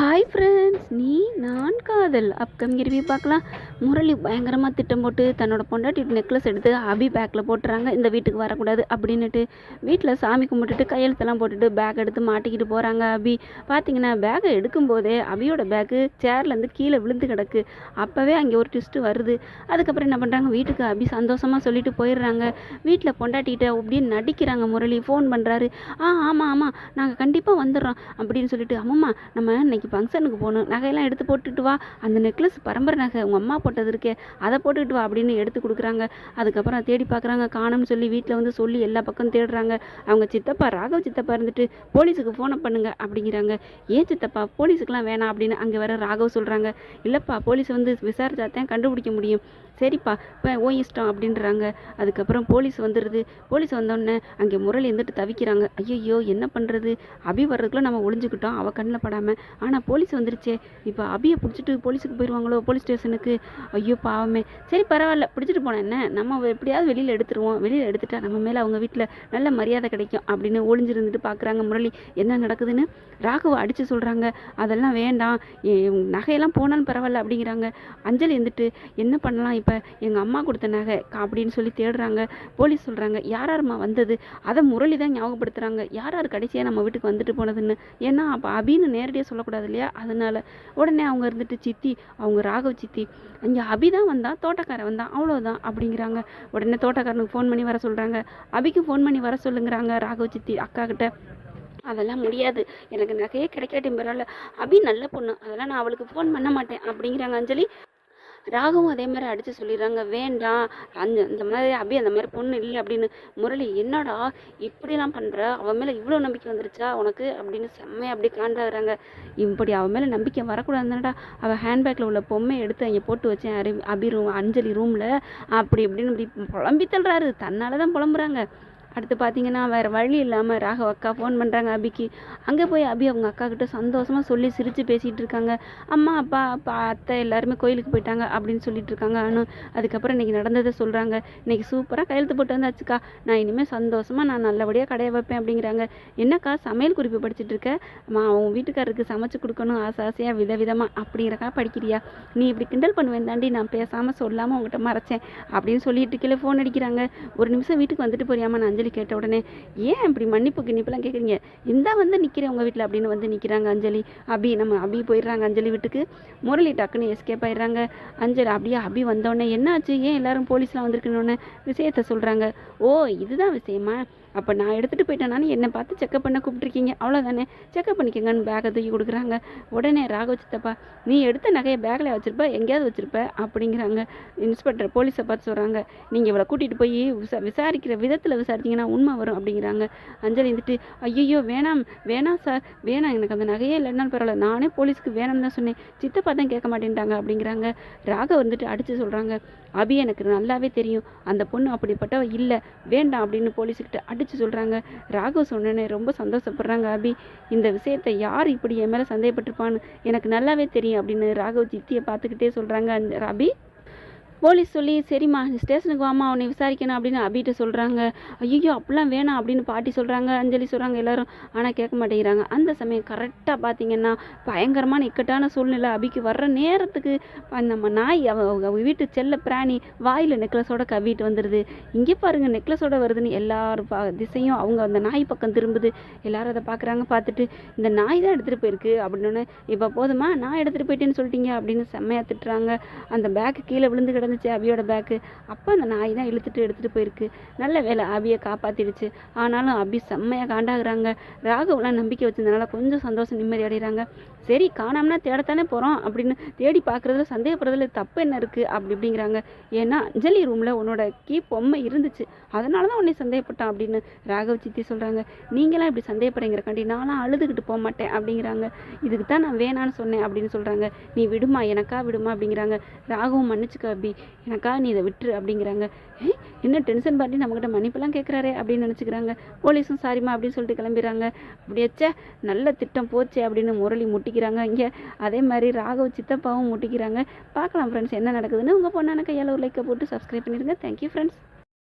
Hi friends, நீ நான் காதல் அப்கமிங் ரிவ்யூ பார்க்கலாம். முரளி பயங்கரமாக திட்டம் போட்டு தன்னோட பொண்டாட்டி நெக்லஸ் எடுத்து அபி பேக்கில் போட்டுறாங்க. இந்த வீட்டுக்கு வரக்கூடாது அப்படின்னுட்டு வீட்டில் சாமி கும்பிட்டுட்டு கையெழுத்தெல்லாம் போட்டுட்டு பேக் எடுத்து மாட்டிக்கிட்டு போகிறாங்க. அபி பார்த்தீங்கன்னா பேக்கை எடுக்கும்போதே அபியோட பேக்கு சேர்லேருந்து கீழே விழுந்து கிடக்கு. அப்போவே அங்கே ஒரு ட்விஸ்ட்டு வருது. அதுக்கப்புறம் என்ன பண்ணுறாங்க, வீட்டுக்கு அபி சந்தோஷமாக சொல்லிட்டு போயிடுறாங்க. வீட்டில் பொண்டாட்டிகிட்ட அப்படின்னு நடிக்கிறாங்க. முரளி ஃபோன் பண்ணுறாரு. ஆமாம் நாங்கள் கண்டிப்பாக வந்துடுறோம் அப்படின்னு சொல்லிட்டு, அம்மம்மா நம்ம இன்னைக்கு ஃபங்க்ஷனுக்கு போகணும், நகையெல்லாம் எடுத்து போட்டுட்டு வா, அந்த நெக்லஸ் பரம்பரை நகை உங்கள் அம்மா போட்டது இருக்கே அதை போட்டுக்கிட்டு வா அப்படின்னு எடுத்து கொடுக்குறாங்க. அதுக்கப்புறம் தேடி பார்க்குறாங்க, காணும்னு சொல்லி வீட்டில் வந்து சொல்லி எல்லா பக்கம் தேடுறாங்க. அவங்க சித்தப்பா ராகவ் சித்தப்பா இருந்துட்டு போலீஸுக்கு ஃபோனை பண்ணுங்க அப்படிங்கிறாங்க. ஏன் சித்தப்பா, போலீஸுக்கெலாம் வேணாம் அப்படின்னு அங்கே வர ராகவ் சொல்கிறாங்க. இல்லைப்பா, போலீஸ் வந்து விசாரிச்சாதான் கண்டுபிடிக்க முடியும். சரிப்பா, இப்போ ஓ இஷ்டம் அப்படின்றாங்க. அதுக்கப்புறம் போலீஸ் வந்துடுது. போலீஸ் வந்தோடனே அங்கே முரளி இருந்துட்டு தவிக்கிறாங்க. ஐயோ என்ன பண்ணுறது, அபி வர்றதுக்குள்ள நம்ம ஒளிஞ்சுக்கிட்டோம் அவள் கண்ணில் படாமல். ஆனால் போலீஸ் வந்துருச்சே, இப்போ அபியை பிடிச்சிட்டு போலீஸுக்கு போயிடுவாங்களோ, போலீஸ் ஸ்டேஷனுக்கு. ஐயோ பாவமே. சரி பரவாயில்ல, பிடிச்சிட்டு போனேன் என்ன, நம்ம எப்படியாவது வெளியில் எடுத்துருவோம், வெளியில் எடுத்துட்டா நம்ம மேலே அவங்க வீட்டில் நல்ல மரியாதை கிடைக்கும் அப்படின்னு ஒளிஞ்சிருந்துட்டு பார்க்குறாங்க. முரளி என்ன நடக்குதுன்னு ராகவ அடித்து சொல்கிறாங்க. அதெல்லாம் வேண்டாம், நகையெல்லாம் போனாலும் பரவாயில்ல அப்படிங்கிறாங்க. அஞ்சலி இருந்துட்டு என்ன பண்ணலாம் இப்போ, எங்கள் அம்மா கொடுத்த நகை அப்படின்னு சொல்லி தேடுறாங்க. போலீஸ் சொல்கிறாங்க யாராருமா வந்தது, அதை முரளி தான் ஞாபகப்படுத்துகிறாங்க. யார் கடைசியாக நம்ம வீட்டுக்கு வந்துட்டு போனதுன்னு. ஏன்னா அப்போ அபின்னு நேரடியாக சொல்லக்கூடாது இல்லையா, அதனால உடனே அவங்க இருந்துட்டு சித்தி, அவங்க ராகவ் சித்தி, அங்கே அபி தான் வந்தான், தோட்டக்காரன் வந்தான், அவ்வளோதான் அப்படிங்கிறாங்க. உடனே தோட்டக்காரனுக்கு ஃபோன் பண்ணி வர சொல்கிறாங்க. அபிக்கு ஃபோன் பண்ணி வர சொல்லுங்கிறாங்க ராகவ் சித்தி அக்கா கிட்ட. அதெல்லாம் முடியாது, எனக்கு நகையே கிடைக்காட்டியும் பரவாயில்ல, அபி நல்ல பொண்ணு, அதெல்லாம் நான் அவளுக்கு ஃபோன் பண்ண மாட்டேன் அப்படிங்கிறாங்க அஞ்சலி. ராகவும் அதே மாதிரி அடித்து சொல்லிடுறாங்க, வேண்டாம் அந்த மாதிரி அபி அந்த மாதிரி பொண்ணு இல்லை அப்படின்னு. முரளி என்னடா இப்படிலாம் பண்ணுற, அவன் மேலே இவ்வளோ நம்பிக்கை வந்துருச்சா உனக்கு அப்படின்னு செம்மையாக அப்படி காண்டாகிறாங்க. இப்படி அவன் மேலே நம்பிக்கை வரக்கூடாதுன்னடா, அவள் ஹேண்ட்பேக்கில் உள்ள பொம்மையை எடுத்து அங்கே போட்டு வச்சேன் அபி ரூம் அஞ்சலி ரூமில் அப்படி இப்படின்னு இப்படி புலம்பி தள்ளுறாரு. தன்னால தான் புலம்புறாங்க. அடுத்து பார்த்தீங்கன்னா வேறு வழி இல்லாமல் ராகவ் அக்கா ஃபோன் பண்ணுறாங்க அபிக்கு. அங்கே போய் அபி அவங்க அக்கா கிட்ட சந்தோஷமாக சொல்லி சிரித்து பேசிகிட்டு இருக்காங்க. அம்மா அப்பா அப்பா அத்தை எல்லாருமே கோயிலுக்கு போயிட்டாங்க அப்படின்னு சொல்லிட்டு இருக்காங்க அனு. அதுக்கப்புறம் இன்றைக்கி நடந்ததை சொல்கிறாங்க. இன்றைக்கி சூப்பராக கையெழுத்து போட்டு வந்தாச்சுக்கா, நான் இனிமேல் சந்தோஷமாக நான் நல்லபடியாக கடையை வைப்பேன் அப்படிங்கிறாங்க. என்னக்கா சமையல் குறிப்பு படிச்சுட்டு இருக்க, அம்மா அவங்க வீட்டுக்காரருக்கு சமைச்சு கொடுக்கணும் ஆசையாக விதவிதமாக அப்படிங்கிறக்கா படிக்கிறியா, நீ இப்படி கிண்டல் பண்ணுவேன் தாண்டி நான் பேசாமல் சொல்லாமல் உங்கள்கிட்ட மறைச்சேன் அப்படின்னு சொல்லிட்டு இருக்கல ஃபோன் அடிக்கிறாங்க. ஒரு நிமிஷம் வீட்டுக்கு வந்துட்டு போறியாமா நான் அஞ்சலி கேட்ட உடனே, ஏன் இப்படி மன்னிப்பு கிண்ணிப்பெல்லாம் கேட்குறீங்க, இந்தா வந்து நிற்கிறேன் உங்கள் வீட்டில் அப்படின்னு வந்து நிற்கிறாங்க அஞ்சலி. அபி போயிடுறாங்க அஞ்சலி வீட்டுக்கு. முரளி டக்குன்னு எஸ்கேப் ஆயிடுறாங்க. அஞ்சலி அப்படியே அபி வந்தோடனே என்னாச்சு, ஏன் எல்லாரும் போலீஸ்லாம் வந்திருக்குன்னு விஷயத்த சொல்கிறாங்க. ஓ இதுதான் விஷயமா, அப்போ நான் எடுத்துகிட்டு போயிட்டேனான்னு என்னை பார்த்து செக்கப் பண்ண கூப்பிட்ருக்கீங்க, அவ்வளோதானே, செக்கப் பண்ணிக்கங்கன்னு பேக்கை தூக்கி கொடுக்குறாங்க. உடனே ராகவ் சித்தப்பா, நீ எடுத்த நகையை பேக்கில் வச்சுருப்ப, எங்கேயாவது வச்சுருப்ப அப்படிங்கிறாங்க. இன்ஸ்பெக்டர் போலீஸை பார்த்து சொல்கிறாங்க, நீங்கள் இவளை கூட்டிகிட்டு போய் விசாரிக்கிற விதத்தில் விசாரிச்சிங்கன்னா உண்மை வரும் அப்படிங்கிறாங்க. அஞ்சலி இருந்துட்டு ஐயோ வேணாம் சார், வேணாம், எனக்கு அந்த நகையே இல்லைன்னாலும் பரவாயில்ல, நானே போலீஸுக்கு வேணும்னு தான் சொன்னேன், சித்தப்பா தான் கேட்க மாட்டேன்ட்டாங்க அப்படிங்கிறாங்க. ராகவ் வந்துட்டு அடித்து சொல்கிறாங்க, அபி எனக்கு நல்லாவே தெரியும், அந்த பொண்ணு அப்படிப்பட்டவ இல்லை, வேண்டாம் அப்படின்னு போலீஸுக்கிட்ட அடித்து சொல்கிறாங்க. ராகவ் சொன்னேன்னு ரொம்ப சந்தோஷப்படுறாங்க அபி. இந்த விஷயத்தை யார் இப்படி என் மேலே சந்தேகப்பட்டிருப்பான்னு எனக்கு நல்லாவே தெரியும் அப்படின்னு ராகவ் சித்தியை பார்த்துக்கிட்டே சொல்கிறாங்க அபி. போலீஸ் சொல்லி சரிம்மா ஸ்டேஷனுக்கு வாமா அவனை விசாரிக்கணும் அப்படின்னு அபிகிட்ட சொல்கிறாங்க. ஐயோ அப்படிலாம் வேணாம் அப்படின்னு பாட்டி சொல்கிறாங்க, அஞ்சலி சொல்கிறாங்க எல்லாரும். ஆனால் கேட்க மாட்டேங்கிறாங்க. அந்த சமயம் கரெக்டாக பார்த்தீங்கன்னா பயங்கரமான இக்கட்டான சூழ்நிலை அபிக்கு வர்ற நேரத்துக்கு நம்ம நாய் அவங்க வீட்டு செல்ல பிராணி வாயில் நெக்லஸோட கவிட்டு வந்துடுது. இங்கே பாருங்கள் நெக்லஸோட வருதுன்னு எல்லாரும் திசையும் அவங்க அந்த நாய் பக்கம் திரும்புது. எல்லாரும் அதை பார்க்குறாங்க. பார்த்துட்டு இந்த நாய் தான் எடுத்துகிட்டு போயிருக்கு அப்படின்னு, இப்போ போதுமா நான் எடுத்துகிட்டு போயிட்டேன்னு சொல்லிட்டீங்க அப்படின்னு செம்மையாக திட்டுறாங்க. அந்த பேக்கு கீழே விழுந்து கிடந்துச்சு அபியோட பேக்கு. அப்போ அந்த நாய் தான் எடுத்துகிட்டு போயிருக்கு. நல்ல வேலை அபியை காப்பாற்றிடுச்சு. ஆனாலும் அபி செம்மையாக காண்டாகிறாங்க. ராகவெலாம் நம்பிக்கை வச்சதுனால கொஞ்சம் சந்தோஷம் நிம்மதி அடைகிறாங்க. சரி காணாமனா தேடத்தானே போகிறோம் அப்படின்னு தேடி பார்க்குறதுல சந்தேகப்படுறதுல தப்பு என்ன இருக்குது அப்படிங்கிறாங்க. ஏன்னா அஞ்சலி ரூமில் உன்னோட பொம்மை இருந்துச்சு, அதனால தான் உன்னை சந்தேகப்பட்டான் அப்படின்னு ராகவ் சித்தி சொல்கிறாங்க. நீங்களாம் இப்படி சந்தேகப்படுறீங்கிறக்காண்டி நானும் அழுதுகிட்டு போக மாட்டேன் அப்படிங்கிறாங்க. இதுக்கு தான் நான் வேணான்னு சொன்னேன் அப்படின்னு சொல்கிறாங்க. நீ விடுமா, எனக்கா விடுமா அப்படிங்கிறாங்க. ராகவும் மன்னிச்சுக்க அபி, எனக்கா நீ இதை விட்டுரு அப்படிங்கிறாங்க. என்ன டென்ஷன் பண்ணி நம்மகிட்ட மன்னிப்பெல்லாம் கேட்குறாரே அப்படின்னு நினச்சிக்கிறாங்க. போலீஸும் சாரிம்மா அப்படின்னு சொல்லிட்டு கிளம்பிடுறாங்க. அப்படியாச்சே நல்ல திட்டம் போச்சே அப்படின்னு முரளி முட்டிக்கிறாங்க. இங்கே அதே மாதிரி ராகவ் சித்தப்பாவும் முட்டிக்கிறாங்க. பார்க்கலாம் ஃப்ரெண்ட்ஸ் என்ன நடக்குதுன்னு. உங்கள் பொண்ணான கையால் ஒரு லைக்கை போட்டு சப்ஸ்கிரைப் பண்ணிடுங்க. Thank you friends.